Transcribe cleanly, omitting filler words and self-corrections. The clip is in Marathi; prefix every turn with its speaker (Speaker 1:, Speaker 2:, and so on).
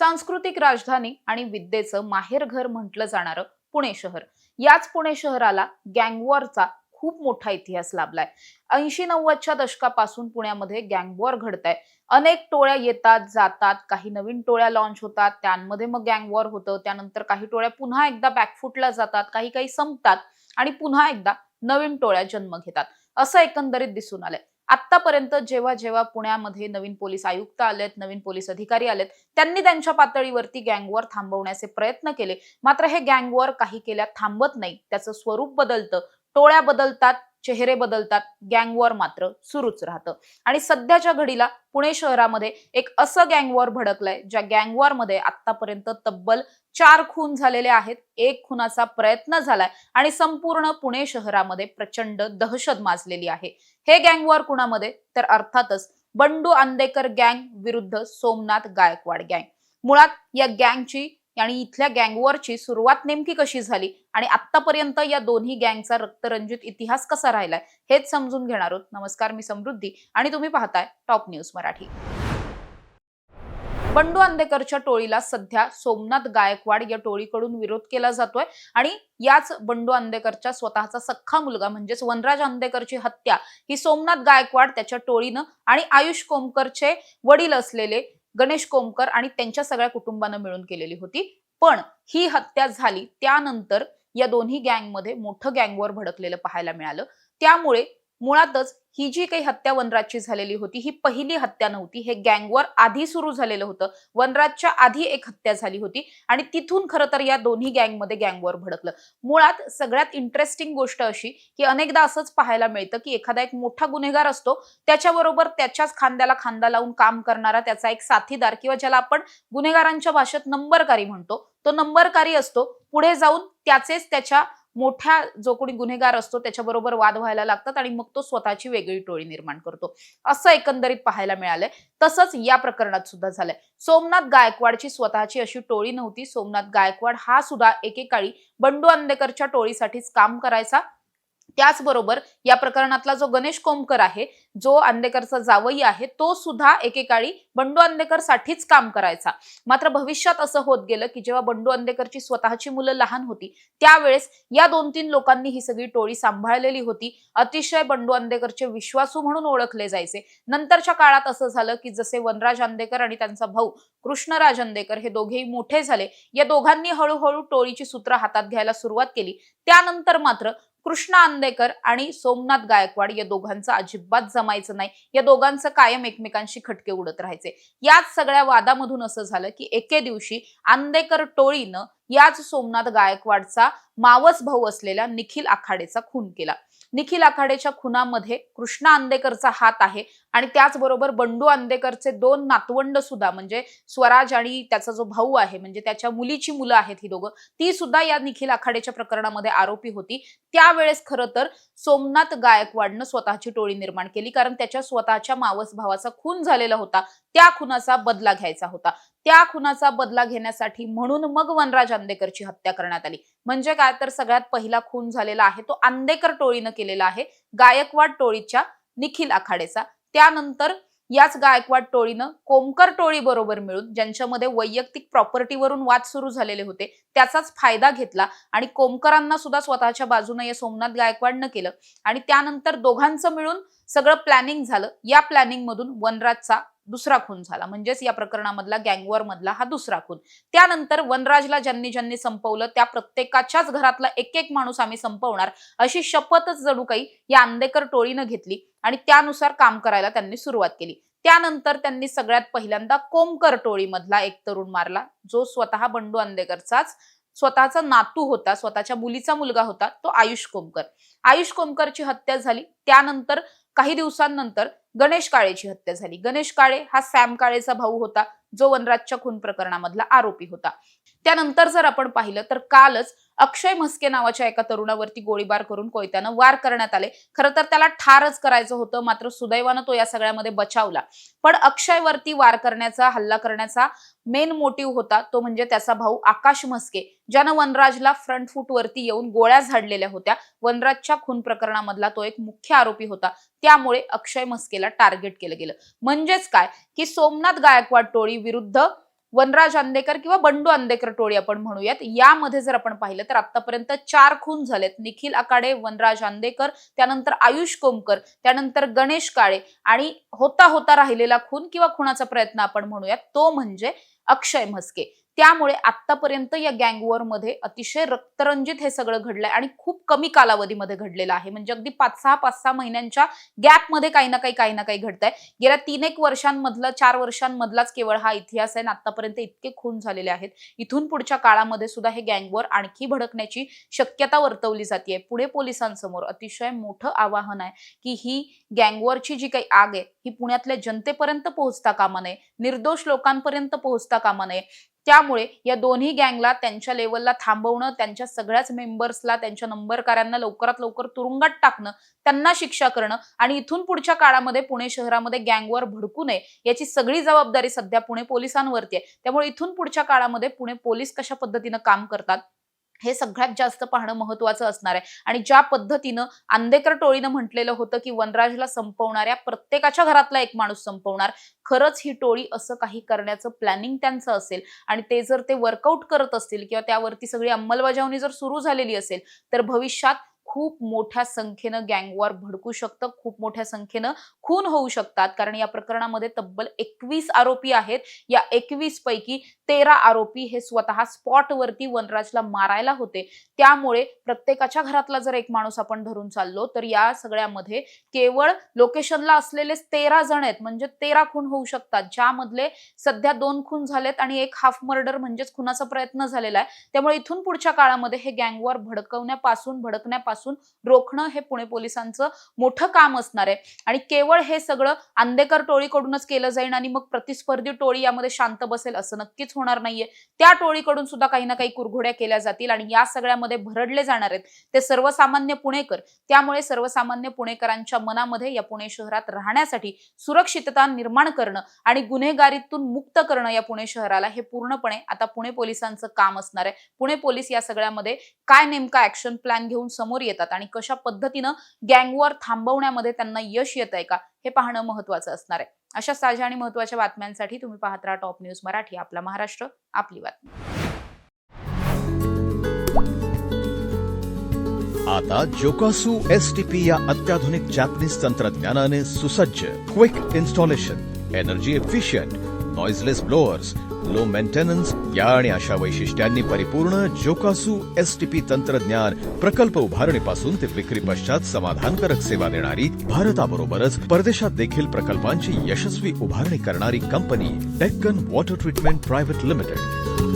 Speaker 1: सांस्कृतिक राजधानी आणि विद्येचं माहेरघर म्हटलं जाणारं पुणे शहर. याच पुणे शहराला गँगवॉरचा खूप मोठा इतिहास लाभलाय. 80-90च्या दशकापासून पुण्यामध्ये गँगवॉर घडताय. अनेक टोळ्या येतात जातात, काही नवीन टोळ्या लॉन्च होतात, त्यांमध्ये मग गँगवॉर होतं. त्यानंतर काही टोळ्या पुन्हा एकदा बॅकफुटला जातात, काही काही संपतात आणि पुन्हा एकदा नवीन टोळ्या जन्म घेतात. असं एकंदरीत दिसून आलंय. आतापर्यंत जेव्हा जेव्हा पुण्यामध्ये नवीन पोलीस आयुक्त आलेत, नवीन पोलीस अधिकारी आलेत, त्यांनी त्यांच्या पातळीवरती गँगवॉर थांबवण्याचे प्रयत्न केले. मात्र हे गँगवॉर काही केल्या थांबत नाही. त्याचं स्वरूप बदलतं, टोळ्या बदलतात, चेहरे बदलतात, गँगवॉर मात्र सुरूच राहतं. आणि सध्याच्या घडीला पुणे शहरामध्ये एक असं गँगवॉर भडकलंय, ज्या गँगवॉरमध्ये आतापर्यंत तब्बल 4 खून झालेले आहेत, 1 खुनाचा प्रयत्न झालाय आणि संपूर्ण पुणे शहरामध्ये प्रचंड दहशत माजलेली आहे. हे गँगवॉर कुणामध्ये? तर अर्थातच बंडू आंदेकर गँग विरुद्ध सोमनाथ गायकवाड गँग. मुळात या गँगची आणि इथल्या गँगवॉरची सुरुवात नेमकी कशी झाली आणि आतापर्यंत या दोन्ही गँगचा रक्तरंजित इतिहास कसा राहिलाय हेच समजून घेणार आहोत. नमस्कार, मी समृद्धी आणि तुम्ही पाहताय टॉप न्यूज मराठी. बंडू आंदेकरच्या टोळीला सध्या सोमनाथ गायकवाड या टोळीकडून विरोध केला जातोय आणि याच बंडू आंदेकरच्या स्वतःचा सख्खा मुलगा म्हणजेच वनराज आंदेकरची हत्या ही सोमनाथ गायकवाड त्याच्या टोळीनं आणि आयुष कोमकरचे वडील असलेले गणेश कोमकर आणि त्यांच्या सगळ्या कुटुंबानं मिळून केलेली होती. पण ही हत्या झाली त्यानंतर या दोन्ही गँगमध्ये मोठं गँगवॉर भडकलेलं पाहायला मिळालं. त्यामुळे मुळातच ही जी काही हत्या वनराजची झालेली होती ही पहिली हत्या नव्हती. हे गँगवॉर आधी सुरू झालेलं होतं. वनराजच्या आधी एक हत्या झाली होती आणि तिथून खरं तर या दोन्ही गँगमध्ये गँगवॉर भडकलं. मुळात सगळ्यात इंटरेस्टिंग गोष्ट अशी की अनेकदा असंच पाहायला मिळतं की एखादा एक मोठा गुन्हेगार असतो, त्याच्याबरोबर त्याच्याच खांद्याला खांदा लावून काम करणारा त्याचा एक साथीदार किंवा ज्याला आपण गुन्हेगारांच्या भाषेत नंबरकारी म्हणतो, तो नंबरकारी असतो. पुढे जाऊन त्याच्या मोठ्या जो कोणी गुन्हेगार असतो त्याच्याबरोबर वाद व्हायला लागतात आणि मग तो स्वतःची वेगळी टोळी निर्माण करतो. असं एकंदरीत पाहायला मिळालंय. तसंच या प्रकरणात सुद्धा झालंय. सोमनाथ गायकवाडची स्वतःची अशी टोळी नव्हती. सोमनाथ गायकवाड हा सुद्धा एकेकाळी बंडू आंदेकरच्या टोळीसाठीच काम करायचा. त्याचबरोबर या प्रकरणातला जो गणेश कोमकर आहे, जो आंदेकरचा जावई आहे, तो सुद्धा एकेकाळी बंडू आंदेकर साठीच काम करायचा. मात्र भविष्यात असं होत गेलं की जेव्हा बंडू आंदेकरची स्वतःची मुलं लहान होती त्यावेळेस या 2-3 लोकांनी ही सगळी टोळी सांभाळलेली होती. अतिशय बंडू आंदेकरचे विश्वासू म्हणून ओळखले जायचे. नंतरच्या काळात असं झालं की जसे वनराज आंदेकर आणि त्यांचा भाऊ कृष्णराज आंदेकर हे दोघेही मोठे झाले, या दोघांनी हळूहळू टोळीची सूत्र हातात घ्यायला सुरुवात केली. त्यानंतर मात्र कृष्णा आंदेकर आणि सोमनाथ गायकवाड या दोघांचं अजिबात जमायचं नाही. या दोघांचं कायम एकमेकांशी खटके उडत राहायचे. याच सगळ्या वादामधून असं झालं की एके दिवशी आंदेकर टोळीनं याच सोमनाथ गायकवाडचा मावस भाऊ असलेल्या निखिल आखाडेचा खून केला. निखिल आखाडेच्या खुनामध्ये कृष्णा आंदेकरचा हात आहे आणि त्याचबरोबर बंडू आंदेकरचे 2 नातवंड सुद्धा म्हणजे स्वराज आणि त्याचा जो भाऊ आहे म्हणजे त्याच्या मुलीची मुलं आहेत ही दोघं, ती सुद्धा या निखिल आखाडेच्या प्रकरणामध्ये आरोपी होती. त्यावेळेस खरं तर सोमनाथ गायकवाडनं स्वतःची टोळी निर्माण केली, कारण त्याच्या स्वतःच्या मावस भावाचा खून झालेला होता. त्या खुनाचा बदला घ्यायचा होता. त्या खुनाचा बदला घेण्यासाठी म्हणून मग वनराज आंदेकरची हत्या करण्यात आली. म्हणजे काय तर सगळ्यात पहिला खून झालेला आहे तो आंदेकर टोळीनं केलेला आहे, गायकवाड टोळीच्या निखिल आखाडेचा. त्यानंतर याच गायकवाड टोळीनं कोमकर टोळी बरोबर मिळून ज्यांच्यामध्ये वैयक्तिक प्रॉपर्टीवरून वाद सुरू झालेले होते त्याचाच फायदा घेतला आणि कोमकरांना सुद्धा स्वतःच्या बाजूने या सोमनाथ गायकवाडनं केलं आणि त्यानंतर दोघांचं मिळून सगळं प्लॅनिंग झालं. या प्लॅनिंग मधून वनराजचा दुसरा खून झाला, म्हणजेच या प्रकरणामधला गँगवॉर मधला हा दुसरा खून. त्यानंतर वनराजला ज्यांनी ज्यांनी संपवलं त्या प्रत्येकाच्याच घरातला एक एक माणूस आम्ही संपवणार अशी शपथच जणू काही या आंदेकर टोळीनं घेतली आणि त्यानुसार काम करायला त्यांनी सुरुवात केली. त्यानंतर त्यांनी सगळ्यात पहिल्यांदा कोमकर टोळीमधला एक तरुण मारला, जो स्वतः बंडू आंदेकरचाच स्वतःचा नातू होता, स्वतःच्या मुलीचा मुलगा होता, तो आयुष कोमकर. आयुष कोमकरची हत्या झाली. त्यानंतर काही दिवसांनंतर गणेश काळेची हत्या झाली. गणेश काळे हा सॅम काळेचा भाऊ होता, जो वनराजच्या खून प्रकरणामधला आरोपी होता. त्यानंतर जर आपण पाहिलं तर कालच अक्षय म्हस्के नावाच्या एका तरुणावरती गोळीबार करून कोयत्यानं वार करण्यात आले. खरं तर त्याला ठारच करायचं होतं, मात्र सुदैवानं तो या सगळ्यामध्ये बचावला. पण अक्षयवरती वार करण्याचा, हल्ला करण्याचा मेन मोटिव्ह होता तो म्हणजे त्याचा भाऊ आकाश म्हस्के, ज्यानं वनराजला फ्रंट फूट वरती येऊन गोळ्या झाडलेल्या होत्या. वनराजच्या खून प्रकरणामधला तो एक मुख्य आरोपी होता. त्यामुळे अक्षय म्हस्केला टार्गेट केलं गेलं. म्हणजेच काय की सोमनाथ गायकवाड टोळी विरुद्ध वनराज अंदेकर किंवा बंडू अंदेकर टोळी आपण म्हणूयात, यामध्ये जर आपण पाहिलं तर आतापर्यंत 4 खून झालेत. निखिल आकाडे, वनराज अंदेकर, त्यानंतर आयुष कोमकर, त्यानंतर गणेश काळे आणि होता होता राहिलेला खून किंवा खुनाचा प्रयत्न आपण म्हणूयात तो म्हणजे अक्षय म्हस्के. त्यामुळे आतापर्यंत या गँगवॉर मध्ये अतिशय रक्तरंजित हे सगळं घडलंय आणि खूप कमी कालावधीमध्ये घडलेलं आहे. म्हणजे अगदी 5-6 महिन्यांच्या गॅप मध्ये काही ना काही घडतंय. गेल्या 3-1 वर्षांमधला 4 वर्षांमधलाच केवळ हा इतिहास आहे. आतापर्यंत इतके खून झालेले आहेत. इथून पुढच्या काळामध्ये सुद्धा हे गँगवॉर आणखी भडकण्याची शक्यता वर्तवली जाते. पुणे पोलिसांसमोर अतिशय मोठं आवाहन आहे की ही गँगवॉरची जी काही आग आहे ही पुण्यातल्या जनतेपर्यंत पोहोचता कामा नये, निर्दोष लोकांपर्यंत पोहोचता कामा नये. त्यामुळे या दोन्ही गँगला त्यांच्या लेवलला थांबवणं, त्यांच्या सगळ्याच मेंबर्सला, त्यांच्या नंबरकारांना लवकरात लवकर तुरुंगात टाकणं, त्यांना शिक्षा करणं आणि इथून पुढच्या काळामध्ये पुणे शहरामध्ये गँगवॉर भडकू नये याची सगळी जबाबदारी सध्या पुणे पोलिसांवरती आहे. त्यामुळे इथून पुढच्या काळामध्ये पुणे पोलीस कशा पद्धतीनं काम करतात हे सगळ्यात जास्त पाहणं महत्त्वाचं असणार आहे. आणि ज्या पद्धतीनं अंदेकर टोळीनं म्हटलेलं होतं की वनराजला संपवणाऱ्या प्रत्येकाच्या घरातला एक माणूस संपवणार, खरंच ही टोळी असं काही करण्याचं प्लॅनिंग त्यांचं असेल आणि ते जर ते वर्कआउट करत असतील किंवा त्यावरती सगळी अंमलबजावणी जर सुरू झालेली असेल तर भविष्यात खूप मोठ्या संख्येनं गँगवॉर भडकू शकतं, खूप मोठ्या संख्येनं खून होऊ शकतात. कारण या प्रकरणामध्ये तब्बल 21 आरोपी आहेत. या 21 पैकी 13 आरोपी हे स्वतः स्पॉटवरती वनराजला मारायला होते. त्यामुळे प्रत्येकाच्या घरातला जर एक माणूस आपण धरून चाललो तर या सगळ्यामध्ये केवळ लोकेशनला असलेलेच 13 जण आहेत. म्हणजे 13 खून होऊ शकतात, ज्यामधले सध्या 2 खून झालेत आणि एक हाफ मर्डर म्हणजेच खुनाचा प्रयत्न झालेला आहे. त्यामुळे इथून पुढच्या काळामध्ये हे गँगवॉर भडकण्यापासून रोखणं हे पुणे पोलिसांचं मोठं काम असणार आहे. आणि केवळ हे सगळं अंदेकर टोळीकडूनच केलं जाईल आणि मग प्रतिस्पर्धी टोळी यामध्ये शांत बसेल असं नक्कीच होणार नाहीये. त्या टोळीकडून सुद्धा काही ना काही कुरघोड्या केल्या जातील आणि या सगळ्यामध्ये भरडले जाणार आहेत ते सर्वसामान्य पुणेकर. त्यामुळे सर्वसामान्य पुणेकरांच्या मनामध्ये या पुणे शहरात राहण्यासाठी सुरक्षितता निर्माण करणं आणि गुन्हेगारीतून मुक्त करणं या पुणे शहराला हे पूर्णपणे आता पुणे पोलिसांचं काम असणार आहे. पुणे पोलीस या सगळ्यामध्ये काय नेमका ऍक्शन प्लॅन घेऊन समोर येतात आणि कशा पद्धतीनं गँगवॉर थांबवण्यामध्ये त्यांना यश येतंय का हे पाहणं महत्त्वाचं असणार आहे. अशा ताज्या आणि महत्त्वाच्या बातम्यांसाठी तुम्ही पाहत राहा टॉप न्यूज मराठी. आपला महाराष्ट्र, आपली बातमी.
Speaker 2: आता जोकासू STP या अत्याधुनिक जॅपनीज तंत्रज्ञानाने सुसज्ज, quick installation, energy efficient, noiseless blowers, low maintenance या आणि अशा वैशिष्ट्यांनी परिपूर्ण जोकासू STP तंत्रज्ञान प्रकल्प उभारणीपासून ते विक्री पश्चात समाधानकारक सेवा देणारी, भारताबरोबरच परदेशात देखील प्रकल्पांची यशस्वी उभारणी करणारी company Deccan water treatment private limited.